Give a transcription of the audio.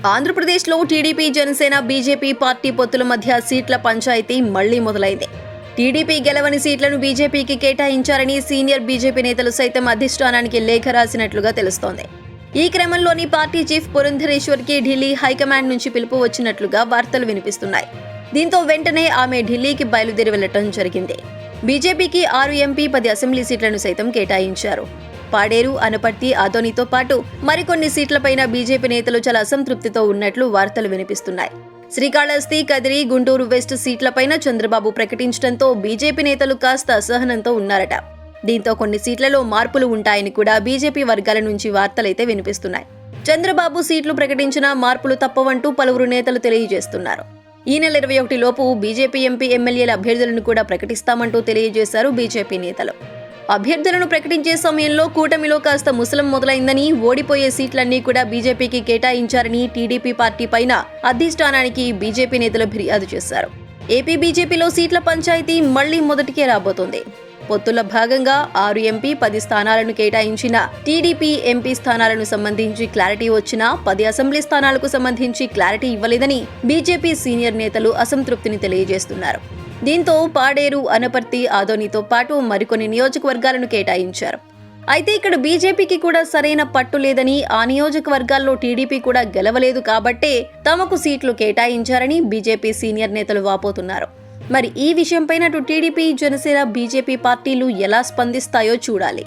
ఆంధ్రప్రదేశ్లో TDP, Janasena, BJP party పొత్తుల మధ్య సీట్ల పంచాయతీ మళ్లీ మొదలైంది. టీడీపీ గెలవని సీట్లను బీజేపీకి కేటాయించారని సీనియర్ బీజేపీ నేతలు సైతం అధిష్టానానికి లేఖ రాసినట్లుగా తెలుస్తోంది. ఈ క్రమంలోని పార్టీ చీఫ్ పురంధరేశ్వర్కి ఢిల్లీ హైకమాండ్ నుంచి పిలుపు వచ్చినట్లుగా వార్తలు వినిపిస్తున్నాయి. దీంతో వెంటనే ఆమె ఢిల్లీకి బయలుదేరి వెళ్లటం జరిగింది. బీజేపీకి 6 ఎంపీ, 10 అసెంబ్లీ సీట్లను సైతం కేటాయించారు. పాడేరు, అనపర్తి, ఆదోనితో పాటు మరికొన్ని సీట్లపైన బీజేపీ నేతలు చాలా అసంతృప్తితో ఉన్నట్లు వార్తలు వినిపిస్తున్నాయి. శ్రీకాళహస్తి, కదిరి, గుంటూరు వెస్ట్ సీట్లపైన చంద్రబాబు ప్రకటించడంతో బీజేపీ నేతలు కాస్త అసహనంతో ఉన్నారట. దీంతో కొన్ని సీట్లలో మార్పులు ఉంటాయని కూడా బీజేపీ వర్గాల నుంచి వార్తలైతే వినిపిస్తున్నాయి. చంద్రబాబు సీట్లు ప్రకటించినా మార్పులు తప్పవంటూ పలువురు నేతలు తెలియజేస్తున్నారు. ఈ నెల 21 లోపు బీజేపీ ఎంపీ, ఎమ్మెల్యేల అభ్యర్థులను కూడా ప్రకటిస్తామంటూ తెలియజేశారు బీజేపీ నేతలు. అభ్యర్థులను ప్రకటించే సమయంలో కూటమిలో కాస్త ముసలం మొదలైందని, ఓడిపోయే సీట్లన్నీ కూడా బీజేపీకి కేటాయించారని టీడీపీ పార్టీ పైన అధిష్టానానికి బీజేపీ నేతలు ఫిర్యాదు చేశారు. ఏపీ బీజేపీలో సీట్ల పంచాయతీ మళ్లీ మొదటికే రాబోతోంది. పొత్తుల భాగంగా 6 ఎంపీ, 10 స్థానాలను కేటాయించిన టీడీపీ ఎంపీ స్థానాలను సంబంధించి క్లారిటీ వచ్చినా 10 అసెంబ్లీ స్థానాలకు సంబంధించి క్లారిటీ ఇవ్వలేదని బీజేపీ సీనియర్ నేతలు అసంతృప్తిని తెలియజేస్తున్నారు. దీంతో పాడేరు, అనపర్తి, ఆదోనితో పాటు మరికొన్ని నియోజకవర్గాలను కేటాయించారు. అయితే ఇక్కడ బీజేపీకి కూడా సరైన పట్టు లేదని, ఆ నియోజకవర్గాల్లో టీడీపీ కూడా గెలవలేదు కాబట్టే తమకు సీట్లు కేటాయించారని బీజేపీ సీనియర్ నేతలు వాపోతున్నారు. మరి ఈ విషయంపైన టీడీపీ, జనసేన, బీజేపీ పార్టీలు ఎలా స్పందిస్తాయో చూడాలి.